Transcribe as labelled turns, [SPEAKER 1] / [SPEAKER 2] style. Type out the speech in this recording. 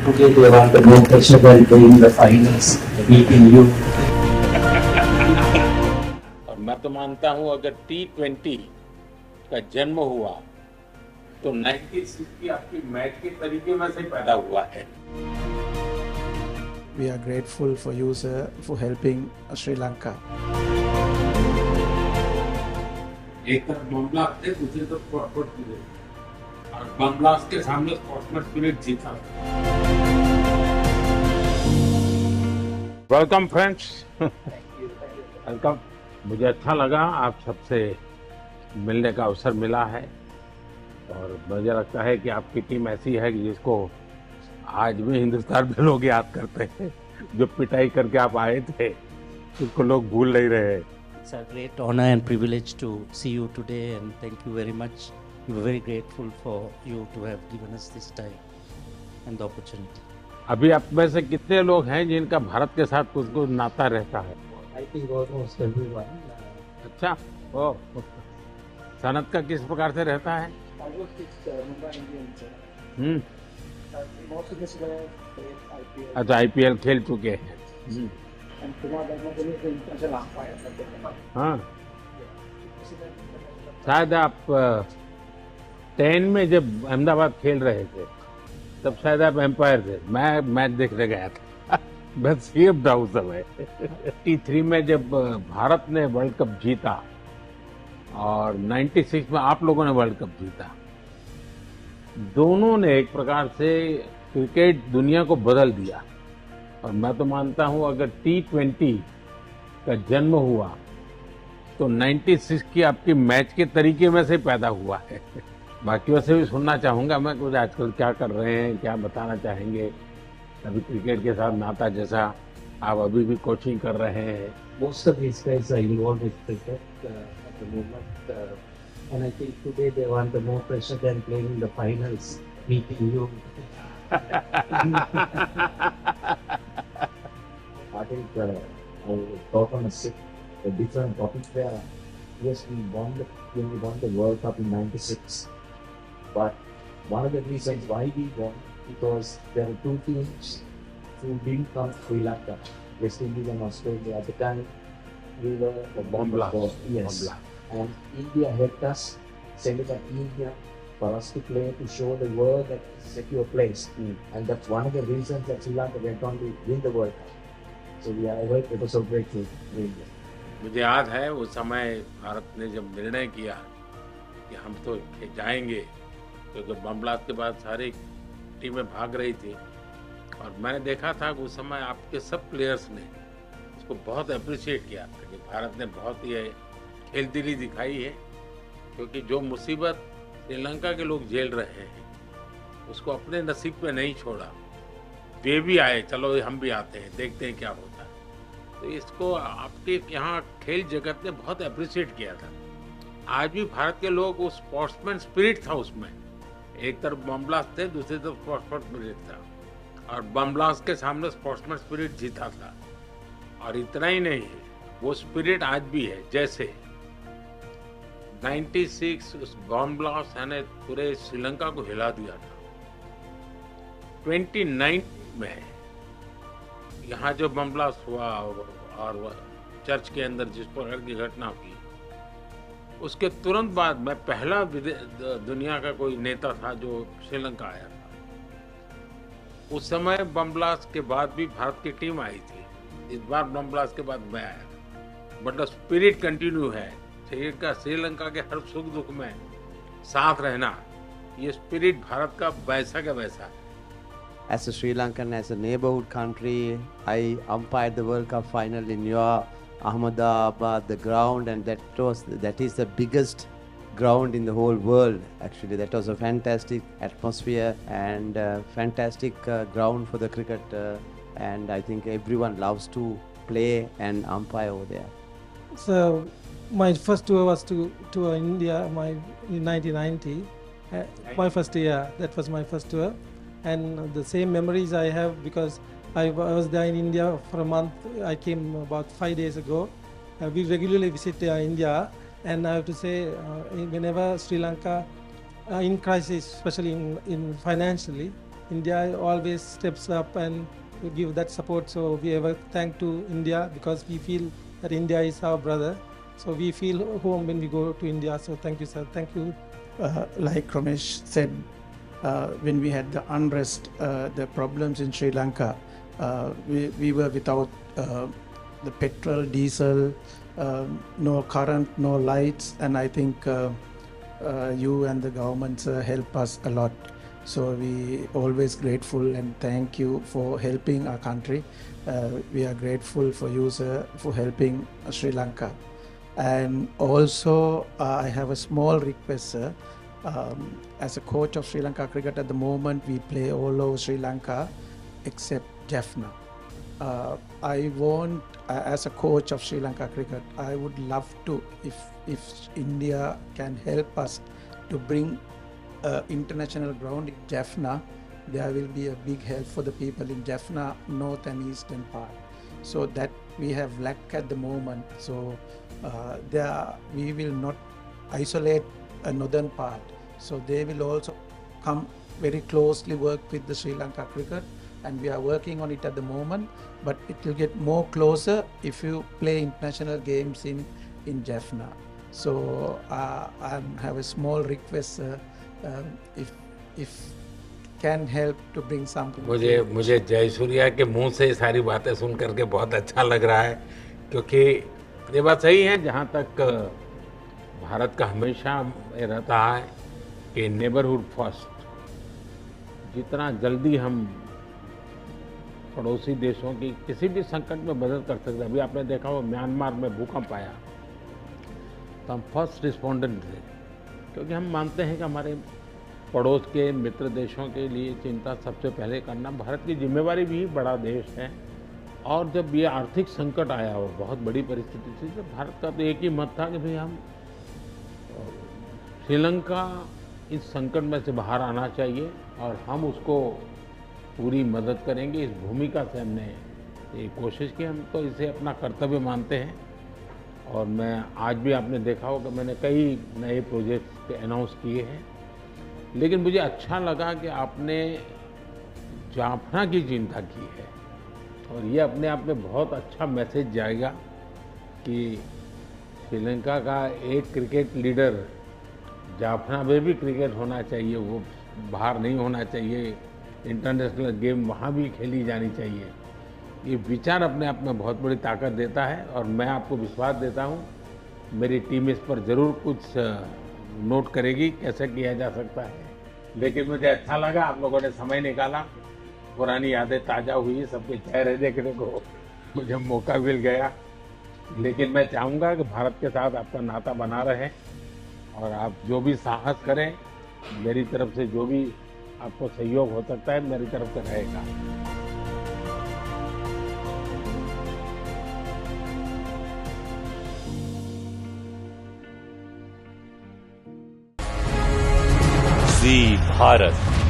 [SPEAKER 1] Today they want the more pressure than playing the finals, beating you.
[SPEAKER 2] और मैं तो मानता हूं अगर T20 का जन्म हुआ तो 96 की आपकी मैच के तरीके में से पैदा हुआ है।
[SPEAKER 3] We are grateful for you, sir, for helping Sri Lanka.
[SPEAKER 2] एक तरफ बम ब्लास्ट थे, दूसरी तरफ स्पोर्ट्समैन स्पिरिट, और बम ब्लास्ट के सामने स्पोर्ट्समैन स्पिरिट जीता। Welcome friends, welcome. मुझे अच्छा लगा आप सबसे मिलने का अवसर मिला है और मुझे लगता है कि आपकी टीम ऐसी है कि जिसको आज भी हिंदुस्तान में लोग याद करते हैं। जो पिटाई करके आप आए थे उसको लोग भूल नहीं रहे।
[SPEAKER 4] It's a great honor and privilege to see you today, and thank you very much. We were very grateful for you to have given us this time and the opportunity.
[SPEAKER 2] अभी आप में से कितने लोग हैं जिनका भारत के साथ कुछ कुछ नाता रहता है?
[SPEAKER 1] I think almost everyone.
[SPEAKER 2] अच्छा, ओ सनत का किस प्रकार से रहता है?
[SPEAKER 3] Almost it's Mumbai Indians.
[SPEAKER 2] Hmm,
[SPEAKER 3] Most of the players played IPL.
[SPEAKER 2] अच्छा आईपीएल खेल चुके हैं।
[SPEAKER 3] And Kumar Dharmadhan is the international umpire.
[SPEAKER 2] हाँ, शायद आप 10 में जब अहमदाबाद खेल रहे थे तब शायद आप एम्पायर थे। मैं मैच देखने गया था मैं सीएम था उस समय। T3 में जब भारत ने वर्ल्ड कप जीता और 96 में आप लोगों ने वर्ल्ड कप जीता, दोनों ने एक प्रकार से क्रिकेट दुनिया को बदल दिया। और मैं तो मानता हूं अगर T20 का जन्म हुआ तो 96 की आपकी मैच के तरीके में से पैदा हुआ है। बाकियों से भी सुनना चाहूंगा मैं कुछ आजकल क्या कर रहे हैं, क्या बताना चाहेंगे। अभी क्रिकेट के साथ नाता जैसा आप अभी भी कोचिंग कर रहे हैं।
[SPEAKER 1] Most of these guys are involved with cricket at the moment. And I think today they want the more pressure than playing the finals, beating you. I think I will talk on a different topic there. Yes, when we won the World Cup in '96. But one of the reasons why we won, because there are two teams who didn't come to Sri Lanka, West Indies and Australia. At the time, we were the
[SPEAKER 2] Bomb blast.
[SPEAKER 1] Yes.
[SPEAKER 2] Bomb blast.
[SPEAKER 1] And India helped us, send it to India for us to play, to show the world that it's a secure place. And that's one of the reasons that Sri Lanka went on to win the World Cup. So we are ever so grateful to India.
[SPEAKER 2] मुझे याद है उस समय भारत ने जब निर्णय किया कि हम तो जाएंगे, क्योंकि बम ब्लास्ट के बाद सारी टीमें भाग रही थी, और मैंने देखा था कि उस समय आपके सब प्लेयर्स ने इसको बहुत अप्रिशिएट किया था कि भारत ने बहुत ही खेलदिली दिखाई है, क्योंकि जो मुसीबत श्रीलंका के लोग झेल रहे हैं उसको अपने नसीब पे नहीं छोड़ा। वे भी आए, चलो हम भी आते हैं, देखते हैं क्या होता है। तो इसको आपके यहाँ खेल जगत ने बहुत अप्रिशिएट किया था। आज भी भारत के लोग, उस स्पोर्ट्समैन स्पिरिट था उसमें। एक तरफ बम ब्लास्ट थे, दूसरी तरफ स्पोर्ट्समैन स्पिरिट था, और बम ब्लास्ट के सामने स्पोर्ट्समैन स्पिरिट जीता था। और इतना ही नहीं है, वो स्पिरिट आज भी है। जैसे 96 उस बम ब्लास्ट ने पूरे श्रीलंका को हिला दिया था। 29 में यहाँ जो बम ब्लास्ट हुआ और चर्च के अंदर जिस प्रकार की घटना हुई, उसके तुरंत बाद मैं पहला दुनिया का कोई नेता था जो श्रीलंका आया था। उस समय बम ब्लास्ट के बाद भी भारत की टीम आई थी। इस बार बम ब्लास्ट के बाद मैं आया था, बट द स्पिरिट कंटिन्यू है। श्रीलंका के हर सुख दुख में साथ रहना, ये स्पिरिट भारत का वैसा का वैसा है।
[SPEAKER 5] As a Sri Lankan, as a neighborhood country, I umpired the World Cup final in your Ahmedabad, the ground, and that is the biggest ground in the whole world. Actually, that was a fantastic atmosphere and fantastic ground for the cricket, and I think everyone loves to play and umpire over there.
[SPEAKER 3] So my first tour was to India in 1990. My first year, that was my first tour. And the same memories I have because I was there in India for a month. I came about 5 days ago. We regularly visit India, and I have to say, whenever Sri Lanka in crisis, especially in financially, India always steps up and give that support. So we ever thank to India because we feel that India is our brother. So we feel home when we go to India. So thank you, sir. Thank you.
[SPEAKER 6] Like Ramesh said, when we had the unrest, the problems in Sri Lanka, we were without the petrol, diesel, no current, no lights, and I think you and the governments help us a lot. So we always grateful and thank you for helping our country. We are grateful for you, sir, for helping Sri Lanka. And also I have a small request, sir. As a coach of Sri Lanka cricket at the moment, we play all over Sri Lanka except Jaffna. I want, as a coach of Sri Lanka cricket, I would love to, if India can help us to bring international ground in Jaffna, there will be a big help for the people in Jaffna, north and eastern part. So that we have lack at the moment. So there we will not isolate a northern part. So they will also come very closely work with the Sri Lanka cricket, and we are working on it at the moment, but it will get more closer if you play international games in Jaffna. So I have a small request, if can help to bring something.
[SPEAKER 2] मुझे जयसूर्या के मुंह से ये सारी बातें सुन करके बहुत अच्छा लग रहा है, क्योंकि ये बात सही है। जहाँ तक भारत का हमेशा ये रहता है कि नेबरहुड फर्स्ट, जितना जल्दी हम पड़ोसी देशों की किसी भी संकट में मदद कर सकते हैं। अभी आपने देखा हो म्यांमार में भूकंप आया तो हम फर्स्ट रिस्पोंडेंट थे, क्योंकि हम मानते हैं कि हमारे पड़ोस के मित्र देशों के लिए चिंता सबसे पहले करना भारत की जिम्मेवारी भी। बड़ा देश है, और जब ये आर्थिक संकट आया और बहुत बड़ी परिस्थिति थी, तो भारत का तो एक ही मत था कि भाई हम श्रीलंका इस संकट में से बाहर आना चाहिए और हम उसको पूरी मदद करेंगे। इस भूमिका से हमने ये कोशिश की, हम तो इसे अपना कर्तव्य मानते हैं। और मैं आज भी आपने देखा होगा मैंने कई नए प्रोजेक्ट्स अनाउंस किए हैं, लेकिन मुझे अच्छा लगा कि आपने जाफना की चिंता की है, और ये अपने आप में बहुत अच्छा मैसेज जाएगा कि श्रीलंका का एक क्रिकेट लीडर, जाफना में भी क्रिकेट होना चाहिए, वो बाहर नहीं होना चाहिए, इंटरनेशनल गेम वहाँ भी खेली जानी चाहिए। ये विचार अपने आप में बहुत बड़ी ताकत देता है, और मैं आपको विश्वास देता हूँ मेरी टीम इस पर ज़रूर कुछ नोट करेगी कैसे किया जा सकता है। लेकिन मुझे अच्छा लगा आप लोगों ने समय निकाला, पुरानी यादें ताज़ा हुई, सबके चेहरे देखने को मुझे मौका मिल गया। लेकिन मैं चाहूँगा कि भारत के साथ आपका नाता बना रहे, और आप जो भी साहस करें, मेरी तरफ से जो भी आपको सहयोग हो सकता है मेरी तरफ से रहेगा।
[SPEAKER 7] जी भारत।